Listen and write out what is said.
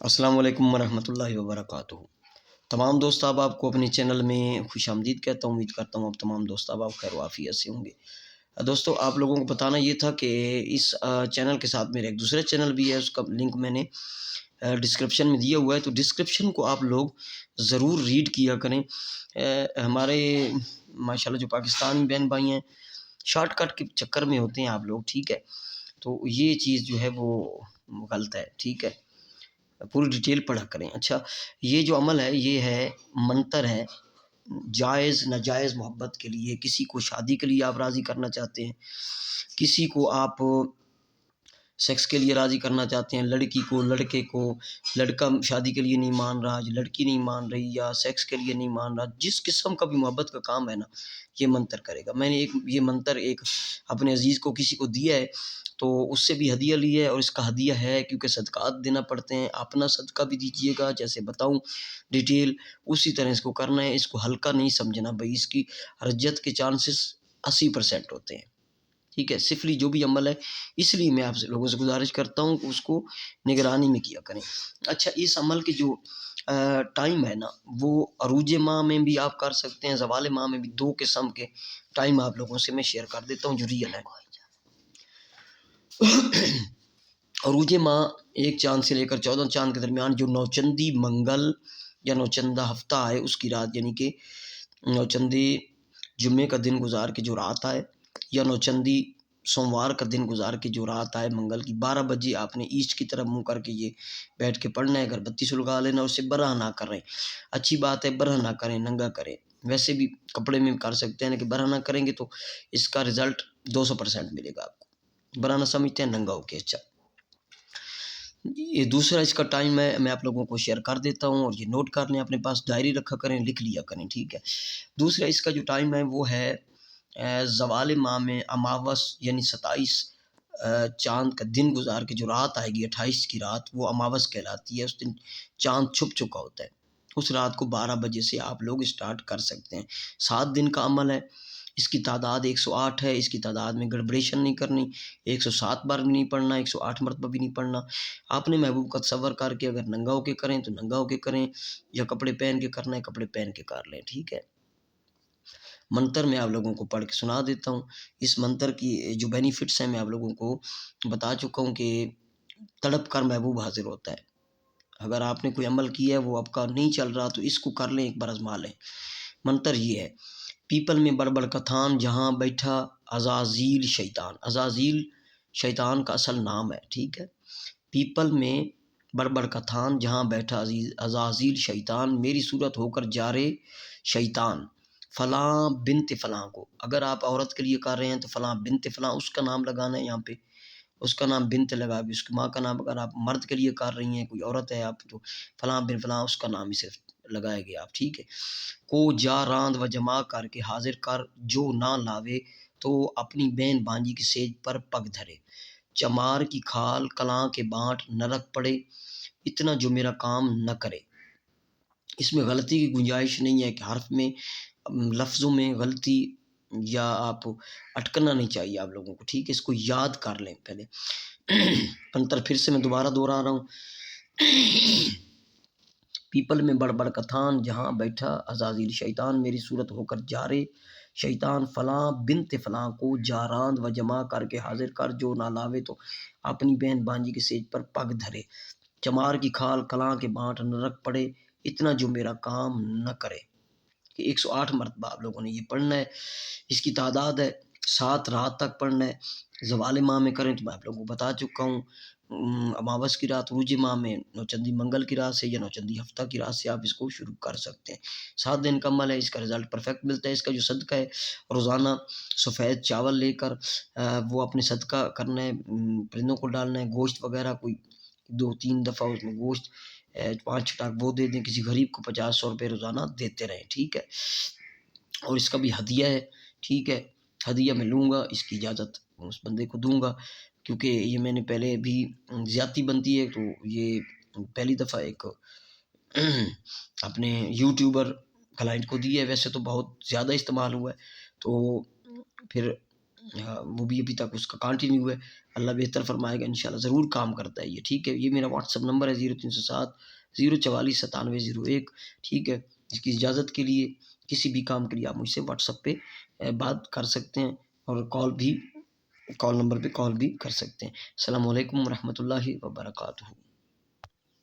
السلام علیکم ورحمۃ اللہ وبرکاتہ۔ تمام دوست آپ کو اپنے چینل میں خوش آمدید کہتا ہوں۔ امید کرتا ہوں اب تمام دوست آپ خیر و عافیت سے ہوں گے۔ دوستو آپ لوگوں کو بتانا یہ تھا کہ اس چینل کے ساتھ میرے ایک دوسرے چینل بھی ہے، اس کا لنک میں نے ڈسکرپشن میں دیا ہوا ہے، تو ڈسکرپشن کو آپ لوگ ضرور ریڈ کیا کریں۔ ہمارے ماشاءاللہ جو پاکستانی بہن بھائی ہیں شارٹ کٹ کے چکر میں ہوتے ہیں آپ لوگ، ٹھیک ہے، تو یہ چیز جو ہے وہ غلط ہے، ٹھیک ہے، پوری ڈیٹیل پڑھا کریں۔ اچھا، یہ جو عمل ہے یہ ہے منتر ہے، جائز ناجائز محبت کے لیے، کسی کو شادی کے لیے آپ راضی کرنا چاہتے ہیں، کسی کو آپ سیکس کے لیے راضی کرنا چاہتے ہیں، لڑکی کو لڑکے کو، لڑکا شادی کے لیے نہیں مان رہا، لڑکی نہیں مان رہی یا سیکس کے لیے نہیں مان رہا، جس قسم کا بھی محبت کا کام ہے نا یہ منتر کرے گا۔ میں نے یہ منتر اپنے عزیز کو کسی کو دیا ہے تو اس سے بھی ہدیہ لی ہے، اور اس کا ہدیہ ہے کیونکہ صدقات دینا پڑتے ہیں، اپنا صدقہ بھی دیجیے گا جیسے بتاؤں ڈیٹیل اسی طرح اس کو کرنا ہے۔ اس کو ہلکا نہیں سمجھنا بھائی، اس کی رجت کے چانسز 80% ہوتے ہیں، ٹھیک ہے، صفری جو بھی عمل ہے، اس لیے میں آپ سے لوگوں سے گزارش کرتا ہوں کہ اس کو نگرانی میں کیا کریں۔ اچھا، اس عمل کے جو ٹائم ہے نا وہ عروج ماہ میں بھی آپ کر سکتے ہیں، زوال ماہ میں بھی، 2 قسم کے ٹائم آپ لوگوں سے میں شیئر کر دیتا ہوں جو ریئل ہے۔ عروج ماہ 1 چاند سے لے کر 14 چاند کے درمیان جو نوچندی منگل یا نوچندہ ہفتہ آئے اس کی رات، یعنی کہ نوچندی جمعے کا دن گزار کے جو رات آئے یا نوچندی سوموار کا دن گزار کے جو رات آئے منگل کی، 12 بجے آپ نے ایسٹ کی طرف منہ کر کے یہ بیٹھ کے پڑھنا ہے، اگر بتی سلگا لینا، اسے برہ نہ کریں، اچھی بات ہے، برہ نہ کریں، ننگا کریں، ویسے بھی کپڑے میں کر سکتے ہیں لیکن برہ نہ کریں گے تو اس کا رزلٹ 200% ملے گا آپ کو، برہ نہ سمجھتے ہیں، ننگا ہو کے۔ اچھا، یہ دوسرا اس کا ٹائم ہے، میں آپ لوگوں کو شیئر کر دیتا ہوں، اور یہ نوٹ کر لیں، اپنے پاس ڈائری رکھا کریں، لکھ لیا کریں، ٹھیک ہے۔ دوسرا اس کا جو ٹائم ہے وہ ہے زوال ماہ میں اماوس یعنی 27 چاند کا دن گزار کے جو رات آئے گی 28 کی رات، وہ اماوس کہلاتی ہے، اس دن چاند چھپ چکا ہوتا ہے، اس رات کو 12 بجے سے آپ لوگ اسٹارٹ کر سکتے ہیں۔ 7 دن کا عمل ہے، اس کی تعداد 108 ہے، اس کی تعداد میں گڑبڑیشن نہیں کرنی، 107 بار بھی نہیں پڑھنا، 108 مرتبہ بھی نہیں پڑھنا، آپ نے محبوب کا تصور کر کے اگر ننگا ہو کے کریں تو ننگا ہو کے کریں، یا کپڑے پہن کے کرنا ہے کپڑے پہن کے کر لیں، ٹھیک ہے۔ منتر میں آپ لوگوں کو پڑھ کے سنا دیتا ہوں۔ اس منتر کی جو بینیفٹس ہیں میں آپ لوگوں کو بتا چکا ہوں کہ تڑپ کر محبوب حاضر ہوتا ہے۔ اگر آپ نے کوئی عمل کیا ہے وہ آپ کا نہیں چل رہا تو اس کو کر لیں، ایک بار آزما لیں۔ منتر یہ ہے، پیپل میں بڑبڑ کتھان جہاں بیٹھا عزازیل شیطان، عزازیل شیطان کا اصل نام ہے، ٹھیک ہے۔ پیپل میں بڑبڑ کتھان جہاں بیٹھا عزازیل شیطان، میری صورت ہو کر جارے شیطان، فلاں بنت فلاں کو، اگر آپ عورت کے لیے کر رہے ہیں تو فلاں بنت فلاں، اس کا نام لگانا ہے، یہاں پہ اس کا نام بنت لگا بھی، اس کی ماں کا نام، اگر آپ مرد کے لیے کر رہی ہیں، کوئی عورت ہے آپ تو فلاں بن فلاں اس کا نام ہی صرف لگائے گے آپ، ٹھیک ہے۔ کو جا راند و جمع کر کے حاضر کر، جو نہ لاوے تو اپنی بہن بانجی کی سیج پر پگ دھرے، چمار کی کھال کلاں کے بانٹ نہ رکھ پڑے، اتنا جو میرا کام نہ کرے۔ اس میں غلطی کی گنجائش نہیں ہے کہ حرف میں لفظوں میں غلطی یا آپ اٹکنا نہیں چاہیے آپ لوگوں کو، ٹھیک ہے، اس کو یاد کر لیں پہلے۔ منتر پھر سے میں دوبارہ دوہرا رہا ہوں، پیپل میں بڑبڑ کتھان جہاں بیٹھا عزازیل شیطان، میری صورت ہو کر جارے شیطان، فلاں بنت فلاں کو جاراند و جمع کر کے حاضر کر، جو نہ لاوے تو اپنی بہن بانجی کے سیج پر پگ دھرے، چمار کی کھال کلاں کے بانٹ نہ رکھ پڑے، اتنا جو میرا کام نہ کرے۔ کہ 108 مرتبہ آپ لوگوں نے یہ پڑھنا ہے، اس کی تعداد ہے 7 رات تک پڑھنا ہے۔ زوال ماہ میں کریں تو میں آپ لوگوں کو بتا چکا ہوں، اماوس کی رات، عروج ماہ میں نوچندی منگل کی رات سے یا نوچندی ہفتہ کی رات سے آپ اس کو شروع کر سکتے ہیں۔ 7 دن کا عمل ہے، اس کا رزلٹ پرفیکٹ ملتا ہے۔ اس کا جو صدقہ ہے، روزانہ سفید چاول لے کر وہ اپنے صدقہ کرنا ہے، پرندوں کو ڈالنا ہے، گوشت وغیرہ کوئی 2-3 دفعہ اس میں گوشت 5 چھٹاک وہ دے دیں، کسی غریب کو 50-100 روپے روزانہ دیتے رہیں، ٹھیک ہے۔ اور اس کا بھی ہدیہ ہے، ٹھیک ہے، ہدیہ میں لوں گا، اس کی اجازت اس بندے کو دوں گا، کیونکہ یہ میں نے پہلے بھی زیادتی بنتی ہے تو یہ پہلی دفعہ ایک اپنے یوٹیوبر کلائنٹ کو دی ہے، ویسے تو بہت زیادہ استعمال ہوا ہے، تو پھر ہاں وہ بھی ابھی تک اس کا کنٹینیو ہے، اللہ بہتر فرمائے گا انشاءاللہ، ضرور کام کرتا ہے یہ، ٹھیک ہے۔ یہ میرا واٹس ایپ نمبر ہے 0307 044 9701، ٹھیک ہے۔ اس کی اجازت کے لیے کسی بھی کام کے لیے آپ مجھ سے واٹس ایپ پہ بات کر سکتے ہیں، اور کال نمبر پہ کال بھی کر سکتے ہیں۔ السلام علیکم ورحمۃ اللہ وبرکاتہ۔